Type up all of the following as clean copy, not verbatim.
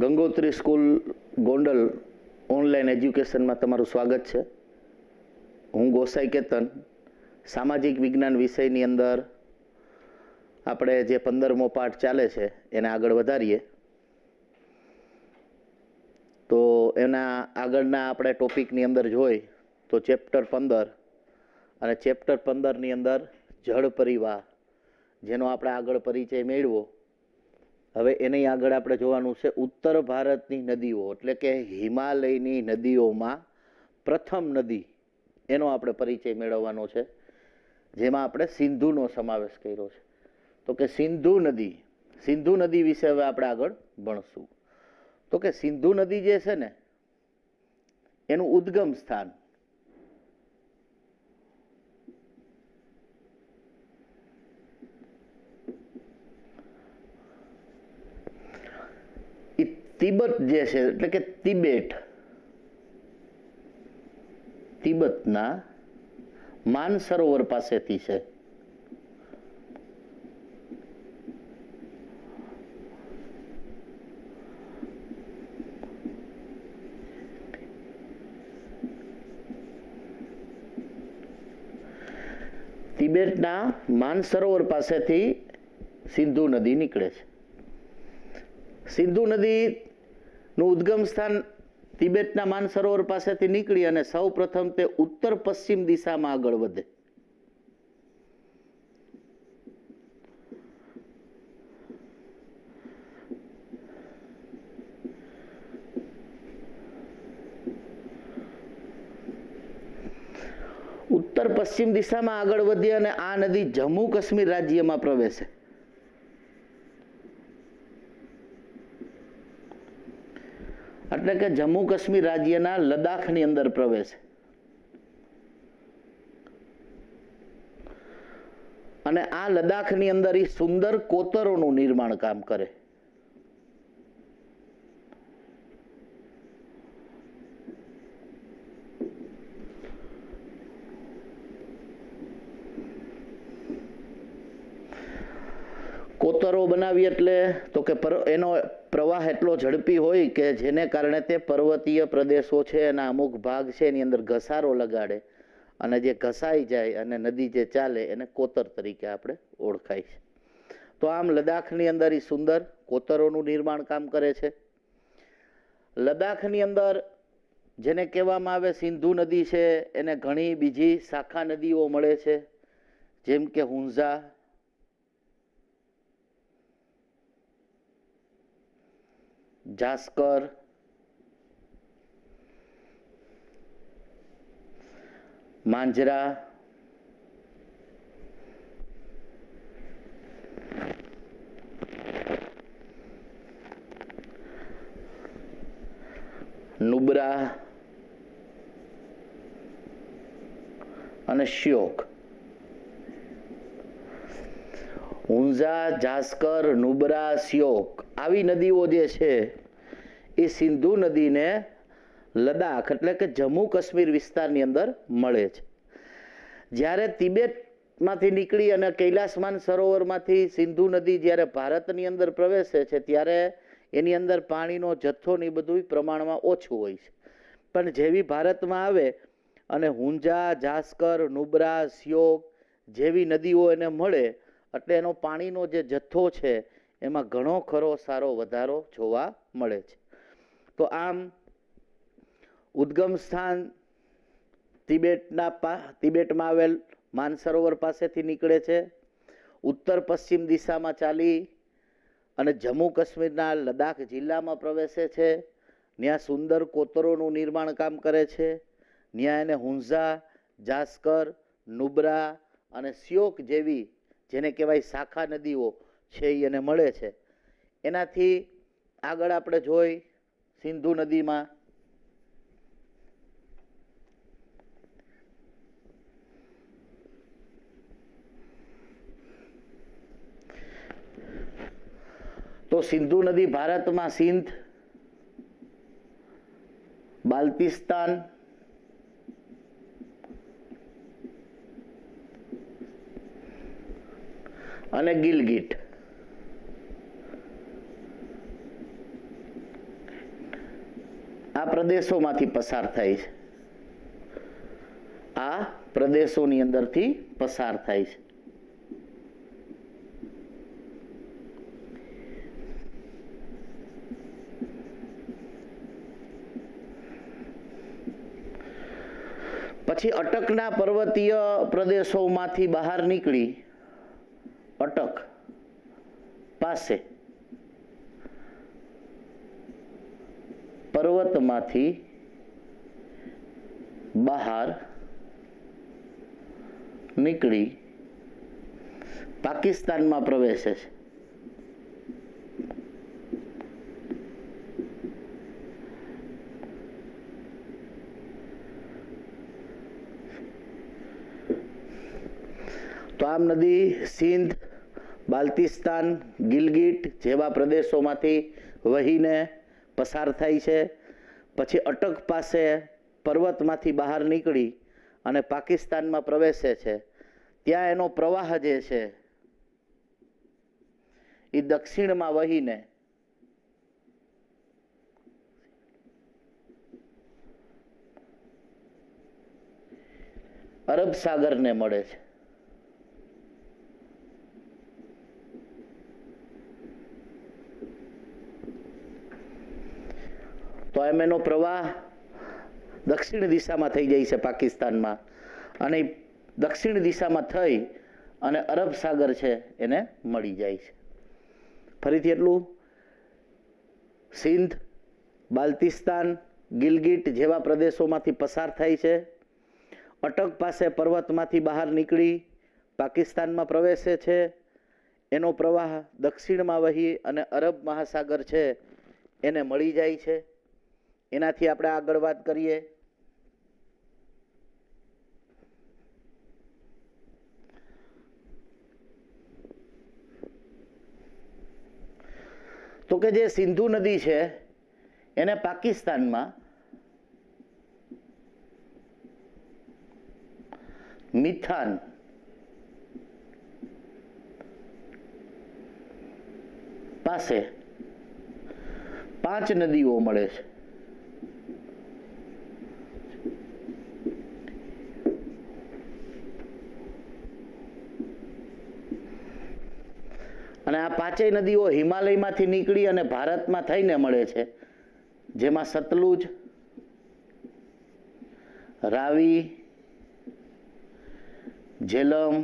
Gangotri school Gondal online એજ્યુકેશનમાં તમારું સ્વાગત છે. હું ગોસાઈ કેતન સામાજિક વિજ્ઞાન વિષયની અંદર આપણે જે 15મો પાઠ ચાલે છે એને આગળ વધારીએ. તો એના આગળના આપણે ટોપિકની અંદર જોઈ તો ચેપ્ટર 15 અને ચેપ્ટર 15ની અંદર જળ પરિવાહ જેનો આપણે આગળ પરિચય મેળવો. હવે એની આગળ આપણે જોવાનું છે ઉત્તર ભારતની નદીઓ એટલે કે હિમાલયની નદીઓમાં પ્રથમ નદી એનો આપણે પરિચય મેળવવાનો છે, જેમાં આપણે સિંધુનો સમાવેશ કર્યો છે. તો કે સિંધુ નદી વિશે હવે આપણે આગળ ભણશું. તો કે સિંધુ નદી જે છે ને એનું ઉદ્ગમ સ્થાન તિબેટ જે છે એટલે કે તિબેટના માનસરોવર પાસેથી છે. તિબેટના માનસરોવર પાસેથી સિંધુ નદી નીકળે છે. સિંધુ નદીનું ઉદ્ગમ સ્થાન તિબેટના માનસરોવર પાસેથી નીકળી અને સૌ પ્રથમ તે ઉત્તર પશ્ચિમ દિશામાં આગળ વધે. ઉત્તર પશ્ચિમ દિશામાં આગળ વધી અને આ નદી જમ્મુ કાશ્મીર રાજ્યમાં પ્રવેશે. એટલે કે જમ્મુ કાશ્મીર રાજ્યના લદ્દાખની અંદર પ્રવેશે અને આ લદ્દાખની અંદર એ સુંદર કોતરોનું નિર્માણ કામ કરે. કોતરો બનાવી એટલે તો કે એનો પ્રવાહ એટલો ઝડપી હોય કે જેને કારણે તે પર્વતીય પ્રદેશો છે એના અમુક ભાગ છે એની અંદર ઘસારો લગાડે અને જે ઘસાઈ જાય અને નદી જે ચાલે એને કોતર તરીકે આપણે ઓળખાય છે. તો આમ લદ્દાખની અંદર એ સુંદર કોતરોનું નિર્માણ કામ કરે છે. લદ્દાખની અંદર જેને કહેવામાં આવે સિંધુ નદી છે એને ઘણી બીજી શાખા નદીઓ મળે છે, જેમ કે હુંઝા, જાસ્કર, માંજરા, નુબ્રા અને શ્યોક. હુંઝા, જાસ્કર, નુબ્રા, શ્યોક આવી નદીઓ જે છે એ સિંધુ નદીને લદ્દાખ એટલે કે જમ્મુ કાશ્મીર વિસ્તારની અંદર મળે છે. જ્યારે તિબેટમાંથી નીકળી અને કૈલાસમાન સરોવરમાંથી સિંધુ નદી જ્યારે ભારતની અંદર પ્રવેશે છે ત્યારે એની અંદર પાણીનો જથ્થો ને બધું પ્રમાણમાં ઓછું હોય છે. પણ જેવી ભારતમાં આવે અને હુંઝા, જાસ્કર, નુબ્રા, શ્યોક જેવી નદીઓ એને મળે એટલે એનો પાણીનો જે જથ્થો છે એમાં ઘણો ખરો સારો વધારો જોવા મળે છે. તો આમ ઉદ્ગમ સ્થાન તિબેટમાં આવેલ માનસરોવર પાસેથી નીકળે છે, ઉત્તર પશ્ચિમ દિશામાં ચાલી અને જમ્મુ કાશ્મીરના લદ્દાખ જિલ્લામાં પ્રવેશે છે. ત્યાં સુંદર કોતરોનું નિર્માણ કામ કરે છે. ત્યાં એને હુંઝા, જાસ્કર, નુબ્રા અને શ્યોક જેવી જેને કહેવાય શાખા નદીઓ છે એને મળે છે. એનાથી આગળ આપણે જોઈ સિંધુ નદીમાં તો સિંધુ નદી ભારતમાં સિંધ, બાલ્ટિસ્તાન, અને ગિલગિટ આ પ્રદેશોમાંથી પસાર થાય છે, આ પ્રદેશોની અંદરથી પસાર થાય છે. પછી અટકના પર્વતીય પ્રદેશોમાંથી બહાર નીકળી અટક પાસે પર્વતમાંથી બહાર નીકળી પાકિસ્તાનમાં પ્રવેશે છે. તો આમ નદી સિંધ, બાલ્ટિસ્તાન, ગિલગિટ જેવા પ્રદેશોમાંથી વહીને પસાર થાય છે. પછી અટક પાસે પર્વતમાંથી બહાર નીકળી અને પાકિસ્તાનમાં પ્રવેશે છે. ત્યાં એનો પ્રવાહ જે છે એ દક્ષિણમાં વહીને અરબ સાગરને મળે છે. તો એમ એનો પ્રવાહ દક્ષિણ દિશામાં થઈ જાય છે પાકિસ્તાનમાં, અને દક્ષિણ દિશામાં થઈ અને અરબ સાગર છે એને મળી જાય છે. ફરીથી એટલું, સિંધ, બાલ્ટિસ્તાન, ગિલગિટ જેવા પ્રદેશોમાંથી પસાર થાય છે. અટક પાસે પર્વતમાંથી બહાર નીકળી પાકિસ્તાનમાં પ્રવેશે છે. એનો પ્રવાહ દક્ષિણમાં વહી અને અરબ મહાસાગર છે એને મળી જાય છે. એનાથી આપણે આગળ વાત કરીએ. તો કે જે સિંધુ નદી છે એને પાકિસ્તાનમાં મિથાન પાસે 5 નદીઓ મળે છે. અને આ 5 નદીઓ હિમાલયમાંથી નીકળી અને ભારતમાં થઈને મળે છે, જેમાં સતલુજ, રાવી, ઝેલમ,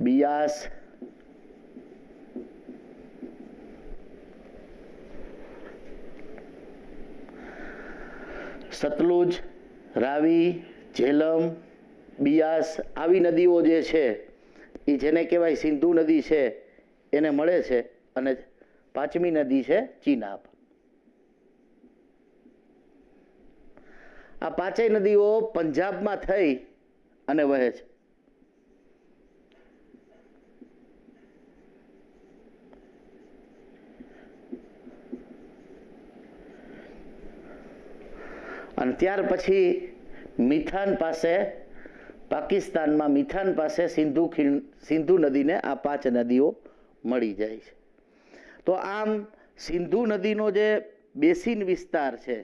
બિયાસ, સતલુજ, રાવી, ઝેલમ, બિયાસ આવી નદીઓ જે છે એ જેને કહેવાય સિંધુ નદી છે એને મળે છે. અને 5મી નદી છે ચિનાબ. આ 5 નદીઓ પંજાબમાં થઈ અને વહે છે. અને ત્યાર પછી મિથાન પાસે, પાકિસ્તાનમાં મિથાન પાસે સિંધુ નદીને આ 5 નદીઓ મળી જાય છે. તો આમ સિંધુ નદીનો જે બેસિન વિસ્તાર છે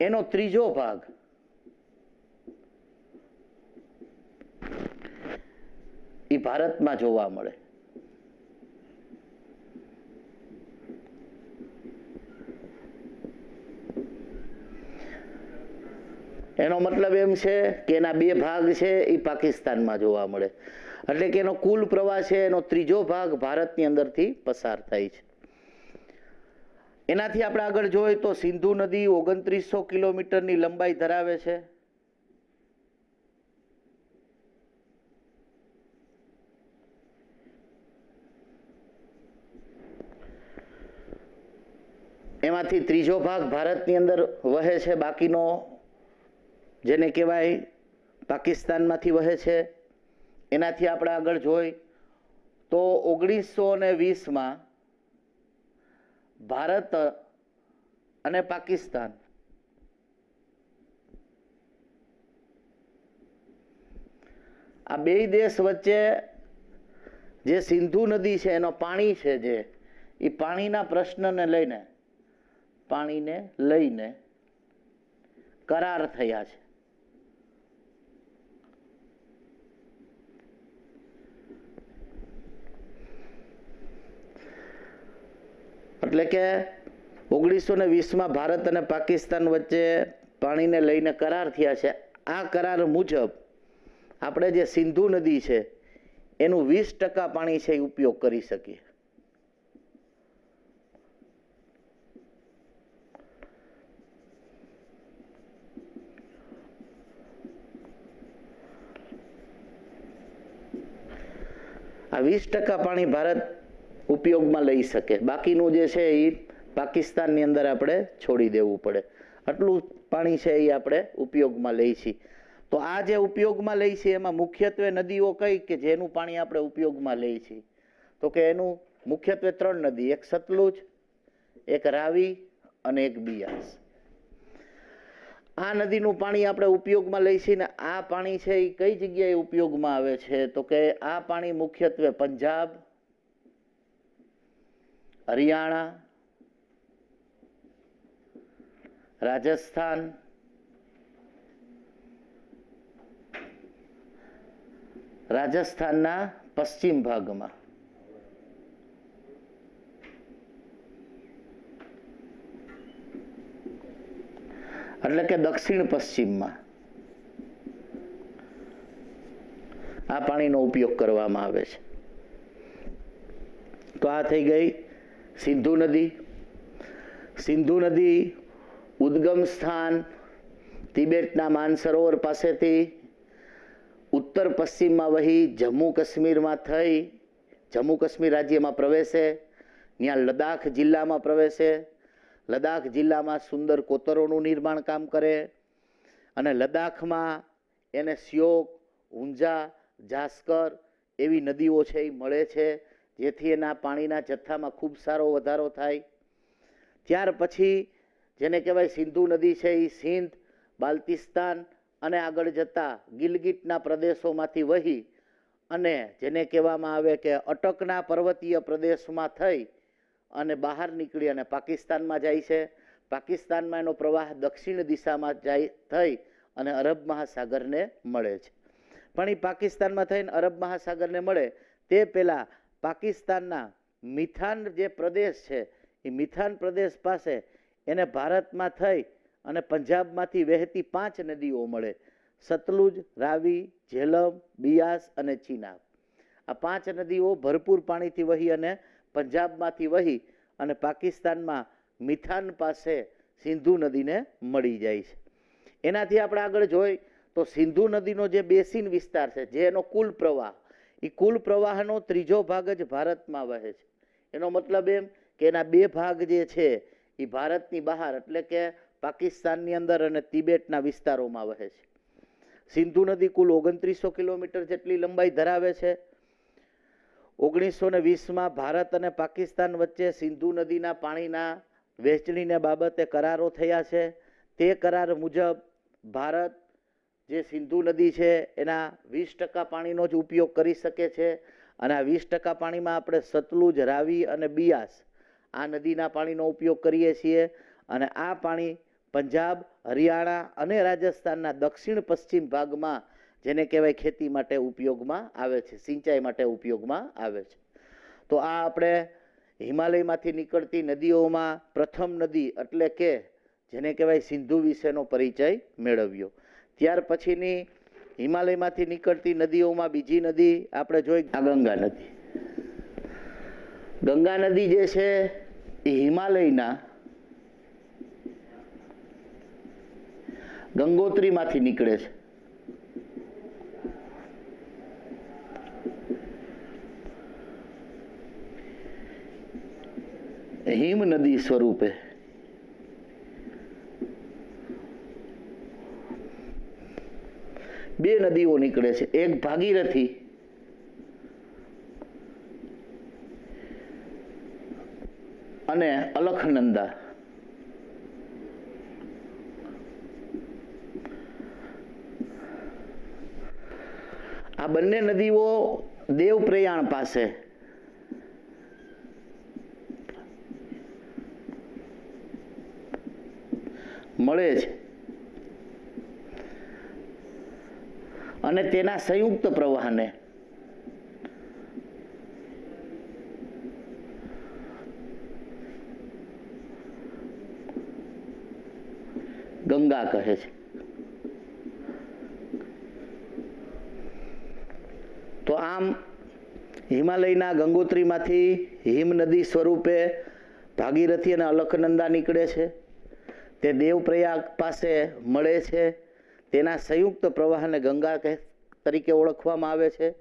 એનો 3જો ભાગ એ ભારતમાં જોવા મળે. એનો મતલબ એમ છે કે એના 2 ભાગ છે એ પાકિસ્તાનમાં જોવા મળે. એટલે કે એનો કુલ પ્રવાહ છે એનો 3જો ભાગ ભારતની અંદરથી પસાર થાય છે. એનાથી આપણે આગળ જોઈએ તો સિંધુ નદી 2900 કિલોમીટરની લંબાઈ ધરાવે છે. એમાંથી 3જો ભાગ ભારતની અંદર વહે છે, બાકીનો જેને કહેવાય પાકિસ્તાનમાંથી વહે છે. એનાથી આપણે આગળ જોઈ તો 1920માં ભારત અને પાકિસ્તાન આ 2 દેશ વચ્ચે જે સિંધુ નદી છે એનો પાણી છે જે એ પાણીના પ્રશ્નને લઈને કરાર થયા છે. એટલે કે 1920માં ભારત અને પાકિસ્તાન વચ્ચે પાણીને લઈને કરાર થયા છે. આ કરાર મુજબ આપણે જે સિંધુ નદી છે એનું 20% પાણી છે એ ઉપયોગ કરી શકીએ. આ 20% પાણી ભારત ઉપયોગમાં લઈ શકે, બાકીનું જે છે એ પાકિસ્તાનની અંદર આપણે છોડી દેવું પડે. આટલું પાણી છે એ આપણે ઉપયોગમાં લઈ છીએ. તો આ જે ઉપયોગમાં લઈ છીએ એમાં મુખ્યત્વે નદીઓ કઈ કે જેનું પાણી આપણે ઉપયોગમાં લઈ છીએ? તો કે એનું મુખ્યત્વે 3 નદી, એક સતલુજ, એક રાવી અને એક બિયાસ. આ નદીનું પાણી આપણે ઉપયોગમાં લઈ છીએ ને આ પાણી છે એ કઈ જગ્યાએ ઉપયોગમાં આવે છે? તો કે આ પાણી મુખ્યત્વે પંજાબ, હરિયાણા, રાજસ્થાન, રાજસ્થાનના પશ્ચિમ ભાગમાં, એટલે કે દક્ષિણ પશ્ચિમમાં આ પાણીનો ઉપયોગ કરવામાં આવે છે. તો આ થઈ ગઈ સિંધુ નદી. સિંધુ નદી ઉદ્ગમ સ્થાન તિબેટના માનસરોવર પાસેથી ઉત્તર પશ્ચિમમાં વહી જમ્મુ કાશ્મીરમાં થઈ જમ્મુ કાશ્મીર રાજ્યમાં પ્રવેશે, ત્યાં લદ્દાખ જિલ્લામાં પ્રવેશે, લદ્દાખ જિલ્લામાં સુંદર કોતરોનું નિર્માણ કામ કરે અને લદ્દાખમાં એને શ્યોક, ઊંઝા, જાસ્કર એવી નદીઓ છે એ મળે છે, જેથી એના પાણીના જથ્થામાં ખૂબ સારો વધારો થાય. ત્યાર પછી જેને કહેવાય સિંધુ નદી છે એ સિંધ, બાલ્ટિસ્તાન અને આગળ જતા ગિલગિટના પ્રદેશોમાંથી વહી અને જેને કહેવામાં આવે કે અટકના પર્વતીય પ્રદેશમાં થઈ અને બહાર નીકળી અને પાકિસ્તાનમાં જાય છે. પાકિસ્તાનમાં એનો પ્રવાહ દક્ષિણ દિશામાં જાય થઈ અને અરબ મહાસાગરને મળે છે. પણ એ પાકિસ્તાનમાં થઈને અરબ મહાસાગરને મળે તે પહેલાં પાકિસ્તાનના મિથાન જે પ્રદેશ છે એ મિથાન પ્રદેશ પાસે એને ભારતમાં થઈ અને પંજાબમાંથી વહેતી 5 નદીઓ મળે: સતલુજ, રાવી, ઝેલમ, બિયાસ અને ચિનાબ. આ 5 નદીઓ ભરપૂર પાણીથી વહી અને પંજાબમાંથી વહી અને પાકિસ્તાનમાં મિથાન પાસે સિંધુ નદીને મળી જાય છે. એનાથી આપણે આગળ જોઈ તો સિંધુ નદીનો જે બેસિન વિસ્તાર છે, જે એનો કુલ પ્રવાહ, એ કુલ પ્રવાહનો 3જો ભાગ જ ભારતમાં વહે છે. એનો મતલબ એમ કે એના 2 ભાગ જે છે એ ભારતની બહાર એટલે કે પાકિસ્તાનની અંદર અને તિબેટના વિસ્તારોમાં વહે છે. સિંધુ નદી કુલ 2900 કિલોમીટર જેટલી લંબાઈ ધરાવે છે. 1920માં ભારત અને પાકિસ્તાન વચ્ચે સિંધુ નદીના પાણીના વહેંચણીને બાબતે કરારો થયા છે. તે કરાર મુજબ ભારત જે સિંધુ નદી છે એના 20% પાણીનો જ ઉપયોગ કરી શકે છે અને આ 20% પાણીમાં આપણે સતલુજ, રાવી અને બિયાસ આ નદીના પાણીનો ઉપયોગ કરીએ છીએ અને આ પાણી પંજાબ, હરિયાણા અને રાજસ્થાનના દક્ષિણ પશ્ચિમ ભાગમાં જેને કહેવાય ખેતી માટે ઉપયોગમાં આવે છે, સિંચાઈ માટે ઉપયોગમાં આવે છે. તો આ આપણે હિમાલયમાંથી નીકળતી નદીઓમાં પ્રથમ નદી એટલે કે જેને કહેવાય સિંધુ વિશેનો પરિચય મેળવ્યો. ત્યાર પછીની હિમાલયમાંથી નીકળતી નદીઓમાં બીજી નદી આપણે જોઈ ગંગા નદી. ગંગા નદી જે છે એ હિમાલયના ગંગોત્રીમાંથી નીકળે છે. હિમ નદી સ્વરૂપે બે નદીઓ નીકળે છે, એક ભાગીરથી અને અલખનંદા. આ બંને નદીઓ દેવપ્રયાણ પાસે મળે છે અને તેના સંયુક્ત પ્રવાહને ગંગા કહે છે. તો આમ હિમાલયના ગંગોત્રીમાંથી હિમ નદી સ્વરૂપે ભાગીરથી અને અલખનંદા નીકળે છે. તે દેવપ્રયાગ પાસે મળે છે. તેના સંયુક્ત પ્રવાહને ગંગા તરીકે ઓળખવામાં આવે છે.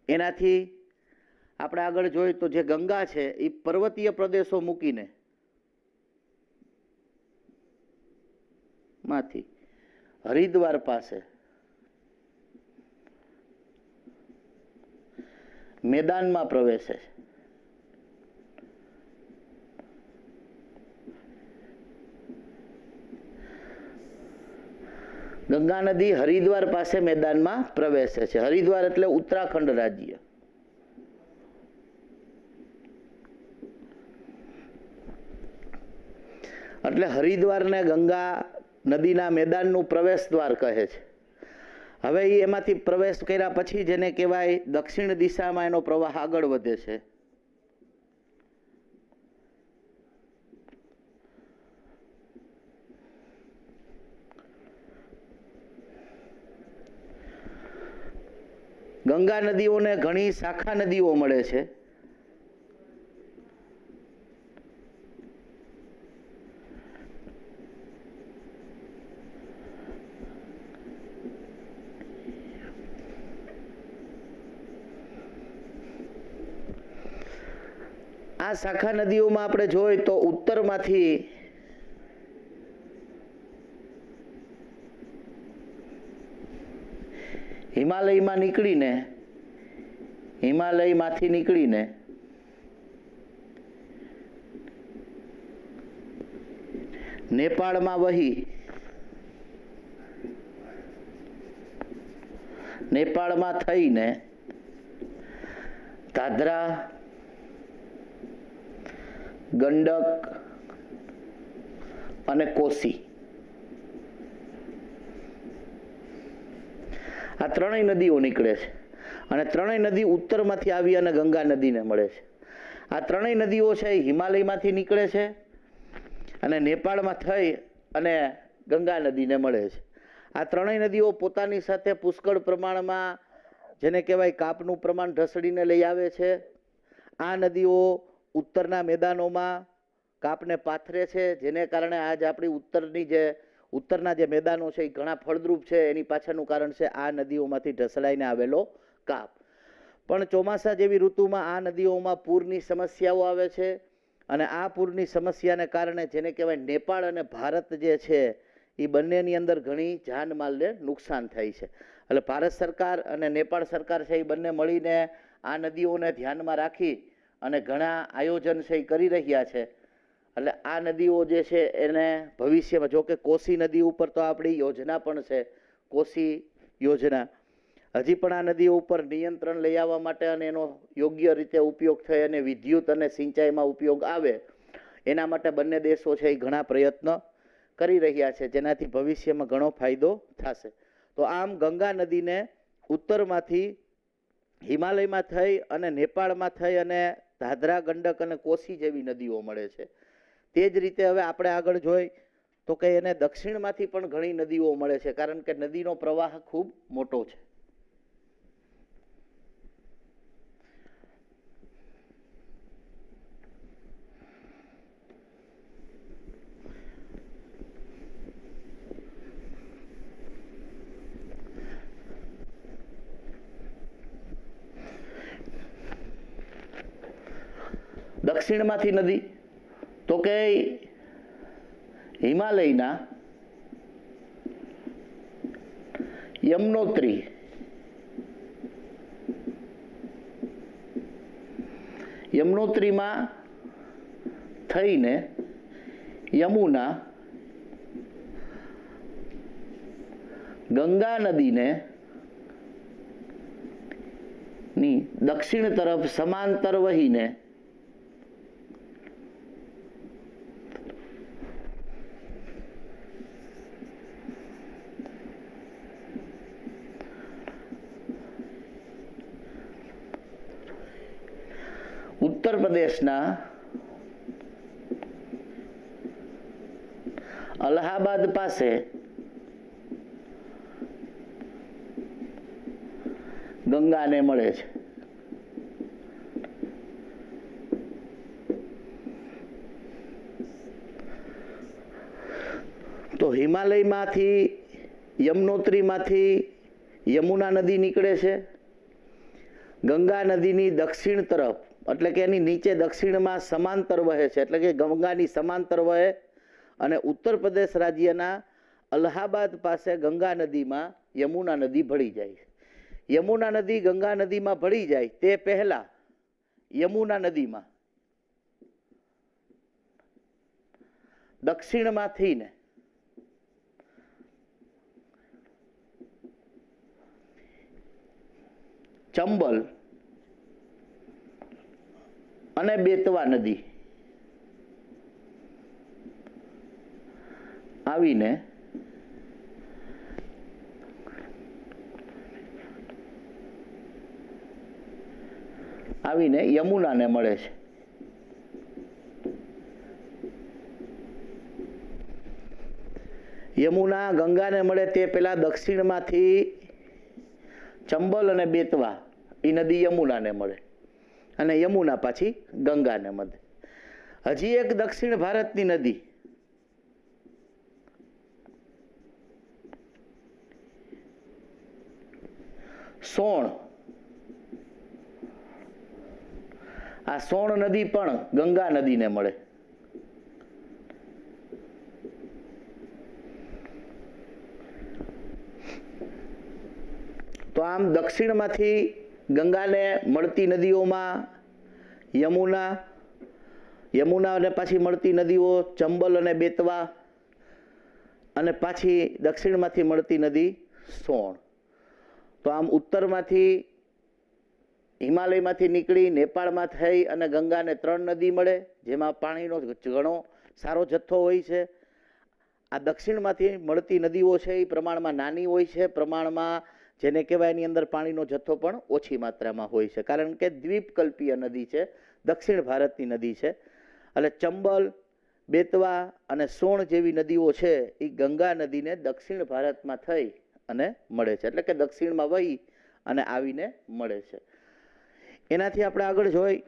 એનાથી આપણે આગળ જોઈએ તો જે ગંગા છે એ પર્વતીય પ્રદેશો મૂકીને માંથી હરિદ્વાર પાસે મેદાનમાં પ્રવેશે છે. ગંગા નદી હરિદ્વાર પાસે મેદાનમાં પ્રવેશે છે. હરિદ્વાર એટલે ઉત્તરાખંડ રાજ્ય. એટલે હરિદ્વારને ગંગા નદીના મેદાનનું પ્રવેશ દ્વાર કહે છે. હવે એમાંથી પ્રવેશ કર્યા પછી જેને કહેવાય દક્ષિણ દિશામાં એનો પ્રવાહ આગળ વધે છે. ગંગા નદીઓને ઘણી શાખા નદીઓ મળે છે. આ શાખા નદીઓમાં આપણે જોઈએ તો ઉત્તરમાંથી હિમાલયમાંથી નીકળીને નેપાળમાં વહી નેપાળમાં થઈને દાદરા, ગંડક અને કોસી આ ત્રણેય નદીઓ નીકળે છે. અને ત્રણેય નદી ઉત્તરમાંથી આવી અને ગંગા નદીને મળે છે. આ ત્રણેય નદીઓ છે એ હિમાલયમાંથી નીકળે છે અને નેપાળમાં થઈ અને ગંગા નદીને મળે છે. આ ત્રણેય નદીઓ પોતાની સાથે પુષ્કળ પ્રમાણમાં જેને કહેવાય કાપનું પ્રમાણ ઢસડીને લઈ આવે છે. આ નદીઓ ઉત્તરના મેદાનોમાં કાપને પાથરે છે, જેને કારણે આજ આપણી ઉત્તરના જે મેદાનો છે એ ઘણા ફળદ્રુપ છે. એની પાછળનું કારણ છે આ નદીઓમાંથી ઢસડાઈને આવેલો કાપ. પણ ચોમાસા જેવી ઋતુમાં આ નદીઓમાં પૂરની સમસ્યાઓ આવે છે અને આ પૂરની સમસ્યાને કારણે જેને કહેવાય નેપાળ અને ભારત જે છે એ બંનેની અંદર ઘણી જાનમાલને નુકસાન થાય છે. એટલે ભારત સરકાર અને નેપાળ સરકાર છે એ બંને મળીને આ નદીઓને ધ્યાનમાં રાખી અને ઘણા આયોજન છે એ કરી રહ્યા છે. એટલે આ નદીઓ જે છે એને ભવિષ્યમાં, જો કે કોસી નદી ઉપર તો આપણી યોજના પણ છે, કોસી યોજના, હજી પણ આ નદીઓ ઉપર નિયંત્રણ લઈ આવવા માટે અને એનો યોગ્ય રીતે ઉપયોગ થઈ અને વિદ્યુત અને સિંચાઈમાં ઉપયોગ આવે એના માટે બંને દેશો છે એ ઘણા પ્રયત્ન કરી રહ્યા છે, જેનાથી ભવિષ્યમાં ઘણો ફાયદો થશે. તો આમ ગંગા નદીને ઉત્તરમાંથી હિમાલયમાં થઈ અને નેપાળમાં થઈ અને દાદરા, ગંડક અને કોસી જેવી નદીઓ મળે છે. તે જ રીતે હવે આપણે આગળ જોઈ તો કે એને દક્ષિણમાંથી પણ ઘણી નદીઓ મળે છે, કારણ કે નદીનો પ્રવાહ ખૂબ મોટો છે. દક્ષિણમાંથી નદી તો કે હિમાલયના યમનોત્રીમાં થઈને યમુના, ગંગા નદીને ની દક્ષિણ તરફ સમાંતર વહીને ઉત્તર પ્રદેશના અલ્હાબાદ પાસે ગંગાને મળે છે. તો હિમાલયમાંથી યમનોત્રીમાંથી યમુના નદી નીકળે છે. ગંગા નદીની દક્ષિણ તરફ એટલે કે એની નીચે દક્ષિણમાં સમાંતર વહે છે, એટલે કે ગંગાની સમાંતર વહે અને ઉત્તર પ્રદેશ રાજ્યના અલ્હાબાદ પાસે ગંગા નદીમાં યમુના નદી ભળી જાય. યમુના નદી ગંગા નદીમાં ભળી જાય તે પહેલા યમુના નદીમાં દક્ષિણમાંથી ને ચંબલ અને બેતવા નદી આવીને યમુનાને મળે છે. યમુના ગંગાને મળે તે પહેલા દક્ષિણમાંથી ચંબલ અને બેતવા એ નદી યમુનાને મળે અને યમુના પાછી ગંગાને મળે. હજી એક દક્ષિણ ભારતની નદી સોણ, આ સોણ નદી પણ ગંગા નદીને મળે. તો આમ દક્ષિણમાંથી ગંગાને મળતી નદીઓમાં યમુનાને પાછી મળતી નદીઓ ચંબલ અને બેતવા અને પાછી દક્ષિણમાંથી મળતી નદી સોણ. તો આમ ઉત્તરમાંથી હિમાલયમાંથી નીકળી નેપાળમાં થઈ અને ગંગાને 3 નદી મળે, જેમાં પાણીનો ઘણો સારો જથ્થો હોય છે. આ દક્ષિણમાંથી મળતી નદીઓ છે એ પ્રમાણમાં નાની હોય છે, પ્રમાણમાં જેને કહેવાય એની અંદર પાણીનો જથ્થો પણ ઓછી માત્રામાં હોય છે, કારણ કે દ્વીપકલ્પીય નદી છે, દક્ષિણ ભારતની નદી છે. એટલે ચંબલ, બેતવા અને સોણ જેવી નદીઓ છે એ ગંગા નદીને દક્ષિણ ભારતમાં થઈ અને મળે છે, એટલે કે દક્ષિણમાં વહી અને આવીને મળે છે. એનાથી આપણે આગળ જોઈ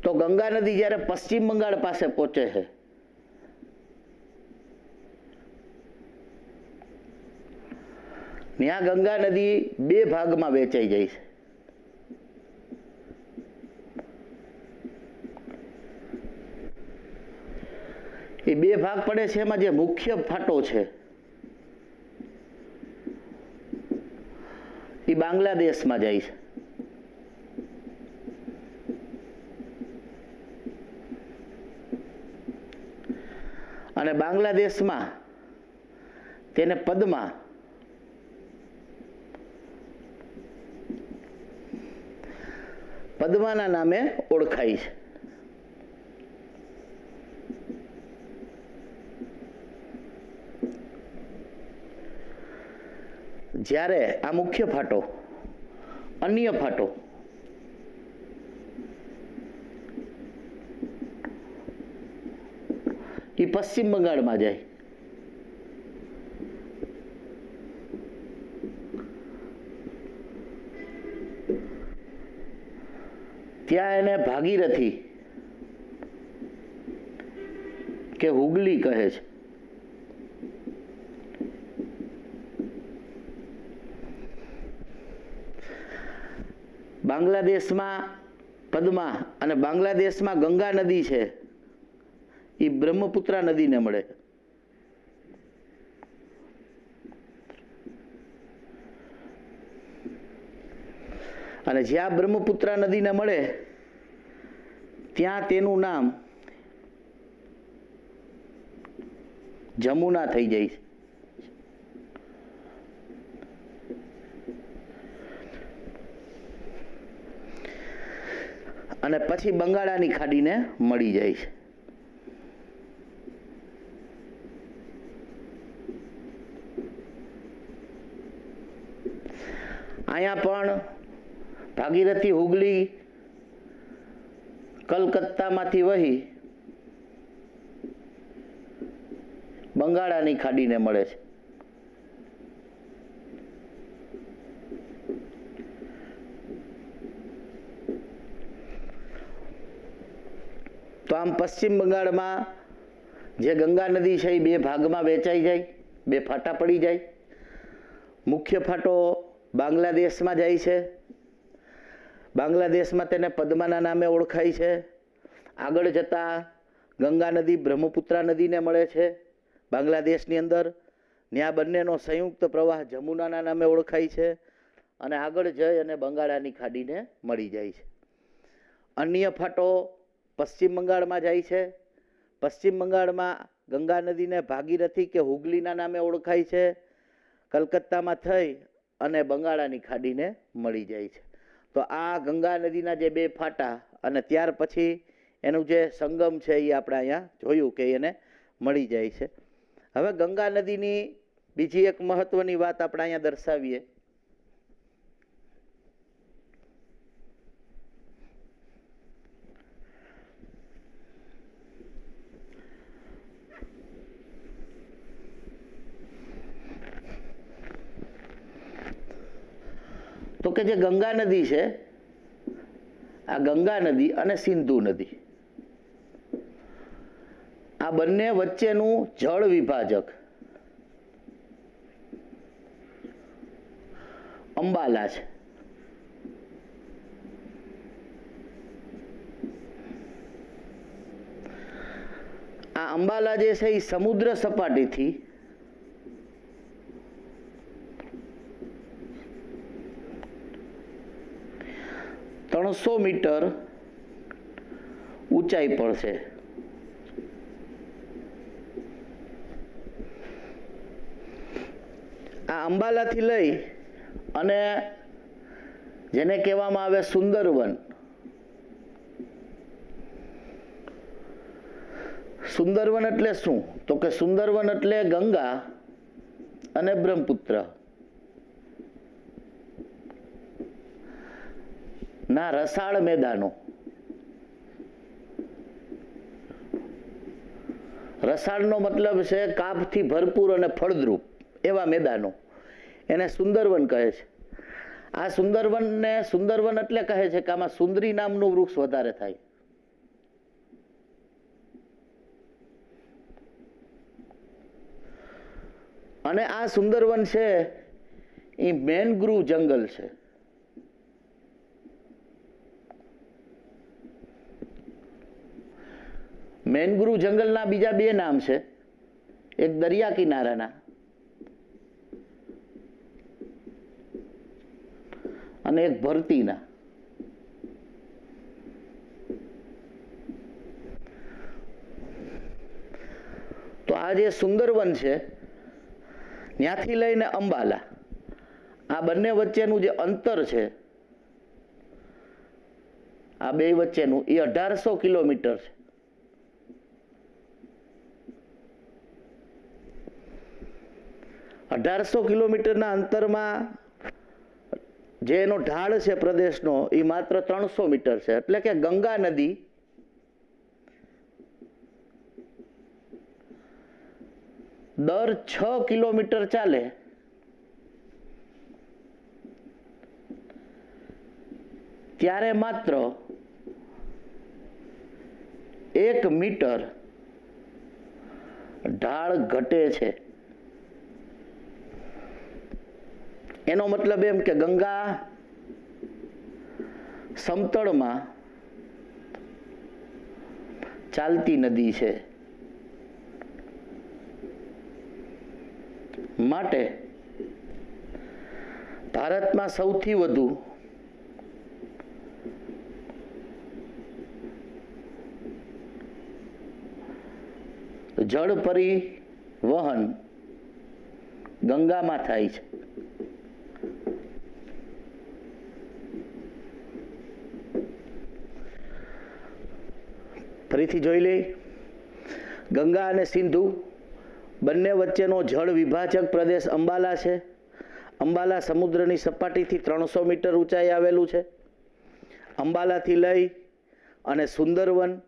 તો ગંગા નદી જ્યારે પશ્ચિમ બંગાળ પાસે પહોંચે છે ત્યાં ગંગા નદી 2 ભાગમાં વહેંચાઈ જાય છે. એ 2 ભાગ પડે છે. એમાં જે મુખ્ય ફાટો છે એ બાંગ્લાદેશમાં જાય છે. અને બાંગ્લાદેશમાં તેને પદ્માના નામે ઓળખાય છે. જ્યારે આ મુખ્ય ફાટો, અન્ય ફાટો એ પશ્ચિમ બંગાળમાં જાય. ત્યાં એને ભાગીરથી કે હુગલી કહે છે. બાંગ્લાદેશમાં પદ્મા અને બાંગ્લાદેશમાં ગંગા નદી છે એ બ્રહ્મપુત્રા નદીને મળે. અને જ્યાં બ્રહ્મપુત્રા નદીને મળે ત્યાં તેનું નામ જમુના થઈ જાય છે. અને પછી બંગાળાની ખાડીને મળી જાય છે. અહીંયા પણ ભાગીરથી હુગલી કલકત્તામાંથી વહી બંગાળાની ખાડીને મળે છે. તો આમ પશ્ચિમ બંગાળમાં જે ગંગા નદી છે એ બે ભાગમાં વહેંચાઈ જાય, બે ફાટા પડી જાય. મુખ્ય ફાટો બાંગ્લાદેશમાં જાય છે. બાંગ્લાદેશમાં તેને પદ્માના નામે ઓળખાય છે. આગળ જતા ગંગા નદી બ્રહ્મપુત્રા નદીને મળે છે બાંગ્લાદેશની અંદર. ત્યાં બંનેનો સંયુક્ત પ્રવાહ જમુનાના નામે ઓળખાય છે અને આગળ જઈ અને બંગાળાની ખાડીને મળી જાય છે. અન્ય ફાટો પશ્ચિમ બંગાળમાં જાય છે. પશ્ચિમ બંગાળમાં ગંગા નદીને ભાગીરથી કે હુગલીના નામે ઓળખાય છે. કલકત્તામાં થઈ અને બંગાળાની ખાડીને મળી જાય છે. તો આ ગંગા નદીના જે બે ફાટા અને ત્યાર પછી એનું જે સંગમ છે એ આપણે અહીંયા જોયું કે એને મળી જાય છે. હવે ગંગા નદીની બીજી એક મહત્વની વાત આપણે અહીંયા દર્શાવીએ. તો કે જે ગંગા નદી છે, આ ગંગા નદી અને સિંધુ નદી, આ બંને વચ્ચેનું જળ વિભાજક અંબાલા છે. આ અંબાલા જે છે એ સમુદ્ર સપાટીથી 300 મીટર ઊંચાઈ પર છે. આ અંબાલાથી લઈ અને જેને કહેવામાં આવે સુંદરવન, સુંદરવન એટલે શું? તો કે સુંદરવન એટલે ગંગા અને બ્રહ્મપુત્ર ના રસાળ મેદાનો. રસાળનો મતલબ છે કાપથી ભરપૂર અને ફળદ્રુપ એવા મેદાનો, એને સુંદરવન કહે છે. આ સુંદરવન એટલે કહે છે કે આમાં સુંદરી નામનું વૃક્ષ વધારે થાય. અને આ સુંદરવન છે એ મેનગ્રુવ જંગલ છે. મેનગ્રુવ જંગલના બીજા બે નામ છે, એક દરિયા કિનારાના અને એક ભરતીના. તો આ જે સુંદરવન છે ત્યાંથી લઈને અંબાલા, આ બંને વચ્ચેનું જે અંતર છે, આ બે વચ્ચેનું એ 1800 કિલોમીટર છે. કિલોમીટરના અંતરમાં જે એનો ઢાળ છે પ્રદેશનો એ માત્ર 300 મીટર છે. એટલે કે ગંગા નદી દર 6 કિલોમીટર ચાલે ત્યારે માત્ર 1 મીટર ઢાળ ઘટે છે. એનો મતલબ એમ કે ગંગા સમતળમાં ચાલતી નદી છે. માટે ભારતમાં સૌથી વધુ જળ પરિવહન ગંગામાં થાય છે. ફરીથી જોઈ લઈ. ગંગા અને સિંધુ બંને વચ્ચેનો જળ વિભાજક પ્રદેશ અંબાલા છે. અંબાલા સમુદ્રની સપાટીથી 300 મીટર ઊંચાઈ આવેલું છે. અંબાલાથી લઈ અને સુંદરવન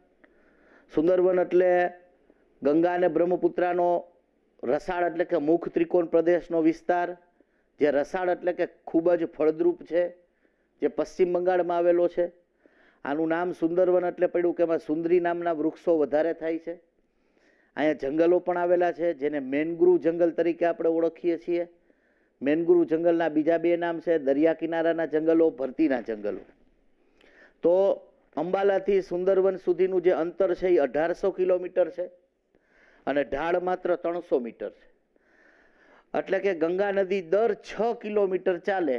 એટલે ગંગા અને બ્રહ્મપુત્રાનો રસાળ એટલે કે મુખ ત્રિકોણ પ્રદેશનો વિસ્તાર, જે રસાળ એટલે કે ખૂબ જ ફળદ્રુપ છે, જે પશ્ચિમ બંગાળમાં આવેલો છે. આનું નામ સુંદરવન એટલે પડ્યું કે એમાં સુંદરી નામના વૃક્ષો વધારે થાય છે. અહીંયા જંગલો પણ આવેલા છે, જેને મેનગ્રુવ જંગલ તરીકે આપણે ઓળખીએ છીએ. મેનગ્રુવ જંગલના બીજા બે નામ છે દરિયા કિનારાના જંગલો, ભરતીના જંગલો. તો અંબાલાથી સુંદરવન સુધીનું જે અંતર છે એ 1800 કિલોમીટર છે અને ઢાળ માત્ર 300 મીટર છે. એટલે કે ગંગા નદી દર 6 કિલોમીટર ચાલે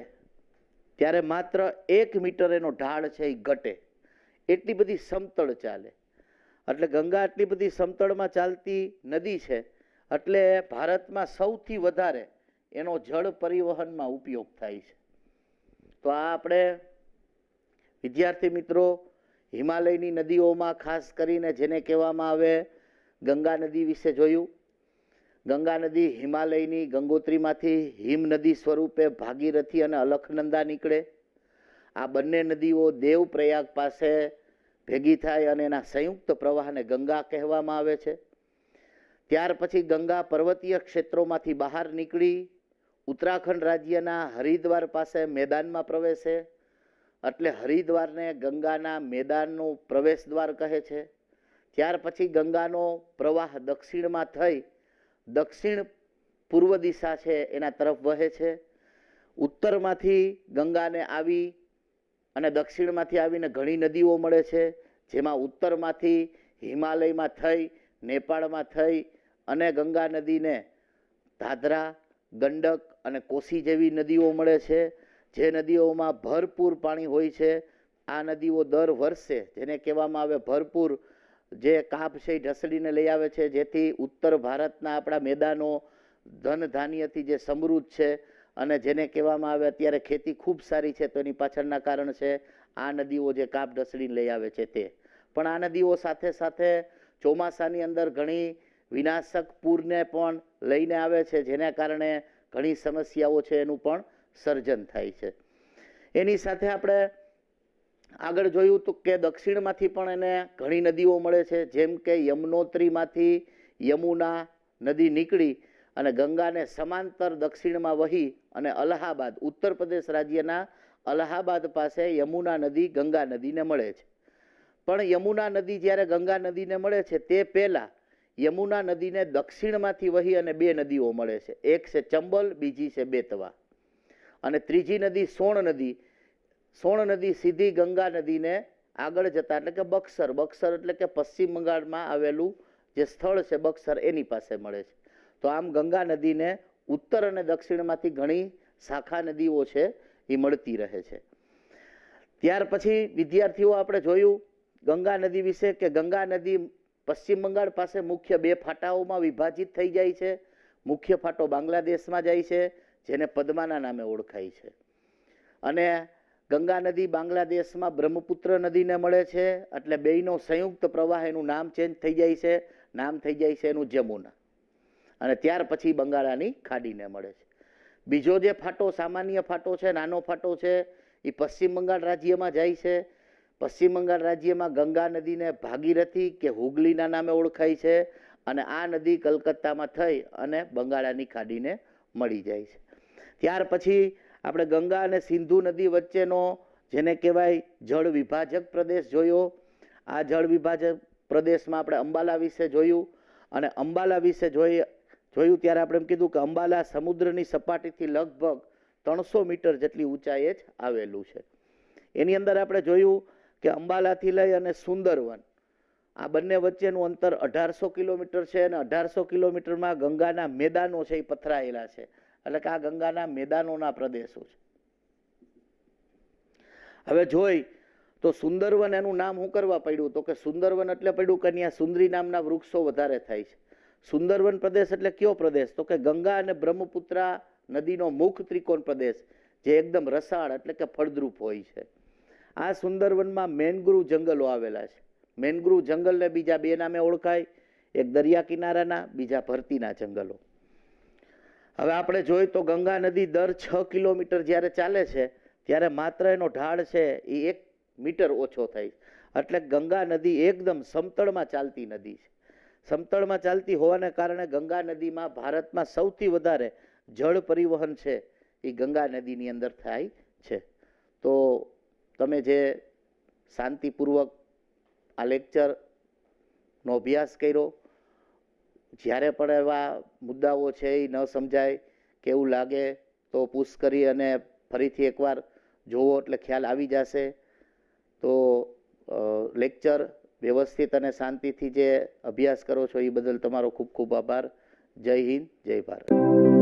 ત્યારે માત્ર 1 મીટર એનો ઢાળ છે એ ઘટે. એટલી બધી સમતળ ચાલે. એટલે ગંગા આટલી બધી સમતળમાં ચાલતી નદી છે એટલે ભારતમાં સૌથી વધારે એનો જળ પરિવહનમાં ઉપયોગ થાય છે. તો આ આપણે વિદ્યાર્થી મિત્રો હિમાલયની નદીઓમાં ખાસ કરીને જેને કહેવામાં આવે ગંગા નદી વિશે જોયું. ગંગા નદી હિમાલયની ગંગોત્રીમાંથી હિમ નદી સ્વરૂપે ભાગીરથી અને અલખનંદા નીકળે. આ બંને નદીઓ દેવપ્રયાગ પાસે ભેગી થાય અને એના સંયુક્ત પ્રવાહને ગંગા કહેવામાં આવે છે. ત્યાર પછી ગંગા પર્વતીય ક્ષેત્રોમાંથી બહાર નીકળી ઉત્તરાખંડ રાજ્યના હરિદ્વાર પાસે મેદાનમાં પ્રવેશે. એટલે હરિદ્વારને ગંગાના મેદાનનું પ્રવેશ દ્વાર કહે છે. ત્યાર પછી ગંગાનો પ્રવાહ દક્ષિણમાં થઈ દક્ષિણ પૂર્વ દિશા છે એના તરફ વહે છે. ઉત્તરમાંથી ગંગાને આવી અને દક્ષિણમાંથી આવીને ઘણી નદીઓ મળે છે, જેમાં ઉત્તરમાંથી હિમાલયમાં થઈ નેપાળમાં થઈ અને ગંગા નદીને ધાધરા, ગંડક અને કોસી જેવી નદીઓ મળે છે, જે નદીઓમાં ભરપૂર પાણી હોય છે. આ નદીઓ દર વર્ષે જેને કહેવામાં આવે ભરપૂર જે કાપ છે એ ઢસડીને લઈ આવે છે, જેથી ઉત્તર ભારતના આપણા મેદાનો ધન ધાન્યથી જે સમૃદ્ધ છે અને જેને કહેવામાં આવે અત્યારે ખેતી ખૂબ સારી છે, તો એની પાછળના કારણ છે આ નદીઓ જે કાપ ઢસડીને લઈ આવે છે તે. પણ આ નદીઓ સાથે સાથે ચોમાસાની અંદર ઘણી વિનાશક પૂરને પણ લઈને આવે છે, જેના કારણે ઘણી સમસ્યાઓ છે એનું પણ સર્જન થાય છે. એની સાથે આપણે આગળ જોયું તો કે દક્ષિણમાંથી પણ એને ઘણી નદીઓ મળે છે, જેમ કે યમનોત્રીમાંથી યમુના નદી નીકળી અને ગંગાને સમાંતર દક્ષિણમાં વહી અને અલ્હાબાદ ઉત્તર પ્રદેશ રાજ્યના અલ્હાબાદ પાસે યમુના નદી ગંગા નદીને મળે છે. પણ યમુના નદી જ્યારે ગંગા નદીને મળે છે તે પહેલા યમુના નદીને દક્ષિણમાંથી વહી અને બે નદીઓ મળે છે. એક છે ચંબલ, બીજી છે બેતવા અને ત્રીજી નદી સોણ નદી. સોણ નદી સીધી ગંગા નદીને આગળ જતા એટલે કે બક્સર એટલે કે પશ્ચિમ બંગાળમાં આવેલું જે સ્થળ છે બક્સર એની પાસે મળે છે. તો આમ ગંગા નદીને ઉત્તર અને દક્ષિણમાંથી ઘણી શાખા નદીઓ છે એ મળતી રહે છે. ત્યાર પછી વિદ્યાર્થીઓ આપણે જોયું ગંગા નદી વિશે કે ગંગા નદી પશ્ચિમ બંગાળ પાસે મુખ્ય બે ફાટાઓમાં વિભાજિત થઈ જાય છે. મુખ્ય ફાટો બાંગ્લાદેશમાં જાય છે, જેને પદ્માના નામે ઓળખાય છે, અને ગંગા નદી બાંગ્લાદેશમાં બ્રહ્મપુત્ર નદીને મળે છે. એટલે બેયનો સંયુક્ત પ્રવાહ એનું નામ ચેન્જ થઈ જાય છે, નામ થઈ જાય છે એનું જમુના, અને ત્યાર પછી બંગાળાની ખાડીને મળે છે. બીજો જે ફાટો સામાન્ય ફાટો છે, નાનો ફાટો છે, એ પશ્ચિમ બંગાળ રાજ્યમાં જાય છે. પશ્ચિમ બંગાળ રાજ્યમાં ગંગા નદીને ભાગીરથી કે હુગલીના નામે ઓળખાય છે, અને આ નદી કલકત્તામાં થઈ અને બંગાળાની ખાડીને મળી જાય છે. ત્યાર પછી આપણે ગંગા અને સિંધુ નદી વચ્ચેનો જેને કહેવાય જળ વિભાજક પ્રદેશ જોયો. આ જળ વિભાજક પ્રદેશમાં આપણે અંબાલા વિશે જોયું, અને અંબાલા વિશે જોયું ત્યારે આપણે એમ કીધું કે અંબાલા સમુદ્રની સપાટીથી લગભગ 300 મીટર જેટલી ઊંચાઈએ જ આવેલું છે. એની અંદર આપણે જોયું કે અંબાલાથી લઈ અને સુંદરવન આ બંને વચ્ચેનું અંતર 1800 કિલોમીટર છે, અને 1800 કિલોમીટરમાં ગંગાના મેદાનો છે એ પથરાયેલા છે. એટલે કે આ ગંગાના મેદાનોના પ્રદેશો છે. હવે જોઈ તો સુંદરવન એનું નામ શું કરવા પડ્યું, તો કે સુંદરવન એટલે પડ્યું કે અહીંયા સુંદરી નામના વૃક્ષો વધારે થાય છે. સુંદરવન પ્રદેશ એટલે કયો પ્રદેશ? તો કે ગંગા અને બ્રહ્મપુત્રા નદીનો મુખ ત્રિકોણ પ્રદેશ, જે એકદમ રસાળ એટલે કે ફળદ્રુપ હોય છે. આ સુંદરવનમાં મેનગ્રુવ જંગલો આવેલા છે. મેનગ્રુવ જંગલને બીજા બે નામે ઓળખાય, એક દરિયા કિનારાના, બીજા ભરતીના જંગલો. હવે આપણે જોઈએ તો ગંગા નદી દર 6 કિલોમીટર જ્યારે ચાલે છે ત્યારે માત્ર એનો ઢાળ છે એ 1 મીટર ઓછો થાય. એટલે ગંગા નદી એકદમ સમતળમાં ચાલતી નદી છે. સમતળમાં ચાલતી હોવાને કારણે ગંગા નદીમાં ભારતમાં સૌથી વધારે જળ પરિવહન છે એ ગંગા નદીની અંદર થાય છે. તો તમે જે શાંતિપૂર્વક આ લેક્ચરનો અભ્યાસ કર્યો, જ્યારે પણ એવા મુદ્દાઓ છે એ ન સમજાય કે એવું લાગે તો પુશ કરી અને ફરીથી એકવાર જોવો એટલે ખ્યાલ આવી જશે. તો લેક્ચર વ્યવસ્થિત અને શાંતિથી જે અભ્યાસ કરો છો એ બદલ તમારો ખૂબ ખૂબ આભાર. જય હિન્દ, જય ભારત.